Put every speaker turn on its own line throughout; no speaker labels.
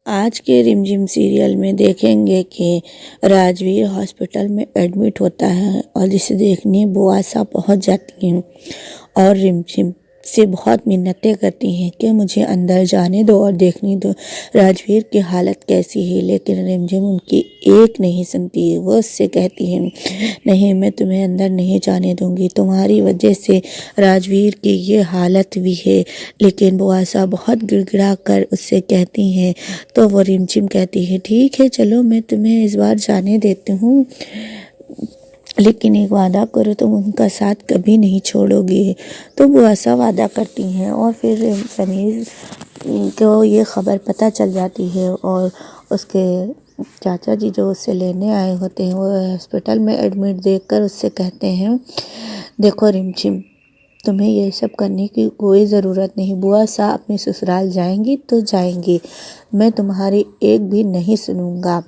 آج کے رمجھم سیریل میں دیکھیں گے کہ راجویر ہاسپٹل میں ایڈمٹ ہوتا ہے اور جسے دیکھنے بواسا پہنچ جاتی ہیں اور رمجھم سے بہت منتیں کرتی ہیں کہ مجھے اندر جانے دو اور دیکھنے دو راجویر کی حالت کیسی ہے، لیکن رمجھم ان کی ایک نہیں سنتی ہے۔ وہ اس سے کہتی ہے، نہیں، میں تمہیں اندر نہیں جانے دوں گی، تمہاری وجہ سے راجویر کی یہ حالت بھی ہے۔ لیکن بواسا بہت گڑ گڑا کر اس سے کہتی ہے تو وہ رمجھم کہتی ہے، ٹھیک ہے، چلو میں تمہیں اس بار جانے دیتی ہوں، لیکن ایک وعدہ کرو، تم ان کا ساتھ کبھی نہیں چھوڑو گے۔ تو بواسا وعدہ کرتی ہیں اور پھر سمیر کو یہ خبر پتہ چل جاتی ہے اور اس کے چاچا جی جو اسے لینے آئے ہوتے ہیں وہ ہاسپٹل میں ایڈمٹ دیکھ کر اس سے کہتے ہیں، دیکھو رمجھم، تمہیں یہ سب کرنے کی کوئی ضرورت نہیں، بواسا اپنے سسرال جائیں گی تو جائیں گی، میں تمہاری ایک بھی نہیں سنوں گا۔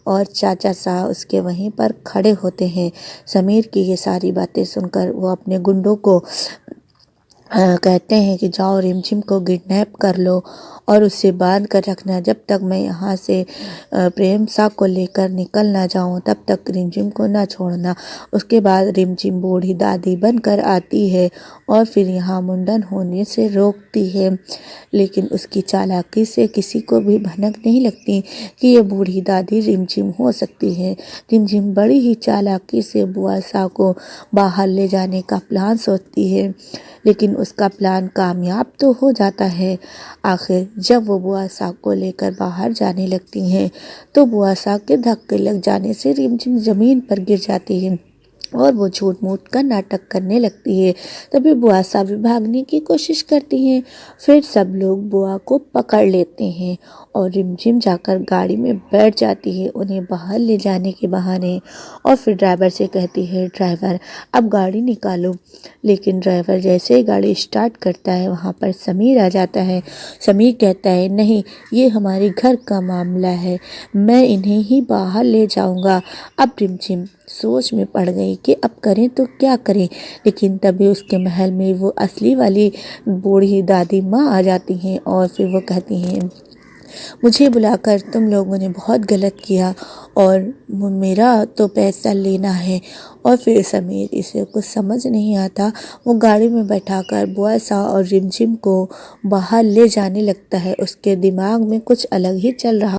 اور چاچا صاحب اس کے وہیں پر کھڑے ہوتے ہیں۔ سمیر کی یہ ساری باتیں سن کر وہ اپنے گنڈوں کو کہتے ہیں کہ جاؤ رمجھم کو کڈنیپ کر لو اور اسے باندھ کر رکھنا، جب تک میں یہاں سے پریم سا کو لے کر نکل نہ جاؤں تب تک رمجھم کو نہ چھوڑنا۔ اس کے بعد رمجھم بوڑھی دادی بن کر آتی ہے اور پھر یہاں منڈن ہونے سے روکتی ہے، لیکن اس کی چالاکی سے کسی کو بھی بھنک نہیں لگتی کہ یہ بوڑھی دادی رمجھم ہو سکتی ہے۔ رمجھم بڑی ہی چالاکی سے بواسا کو باہر لے جانے کا پلان سوچتی ہے، لیکن اس کا پلان کامیاب تو ہو جاتا ہے۔ آخر جب وہ بواسا کو لے کر باہر جانے لگتی ہیں تو بواسا کے دھکے لگ جانے سے رمجھم زمین پر گر جاتی ہے اور وہ جھوٹ موٹ کا ناٹک کرنے لگتی ہے۔ تبھی بواسا بھی بھاگنے کی کوشش کرتی ہیں، پھر سب لوگ بوا کو پکڑ لیتے ہیں اور رمجھم جا کر گاڑی میں بیٹھ جاتی ہے انہیں باہر لے جانے کے بہانے، اور پھر ڈرائیور سے کہتی ہے، ڈرائیور اب گاڑی نکالو۔ لیکن ڈرائیور جیسے ہی گاڑی اسٹارٹ کرتا ہے وہاں پر سمیر آ جاتا ہے۔ سمیر کہتا ہے، نہیں، یہ ہمارے گھر کا معاملہ ہے، میں انہیں ہی باہر لے جاؤں گا۔ اب رمجھم سوچ میں پڑ گئی کہ اب کریں تو کیا کریں، لیکن تبھی اس کے محل میں وہ اصلی والی بوڑھی دادی ماں آ جاتی ہیں اور پھر وہ کہتی ہیں، مجھے بلا کر تم لوگوں نے بہت غلط کیا اور میرا تو پیسہ لینا ہے۔ اور پھر سمیر اسے کچھ سمجھ نہیں آتا، وہ گاڑی میں بیٹھا کر بواسا اور رمجھم کو باہر لے جانے لگتا ہے، اس کے دماغ میں کچھ الگ ہی چل رہا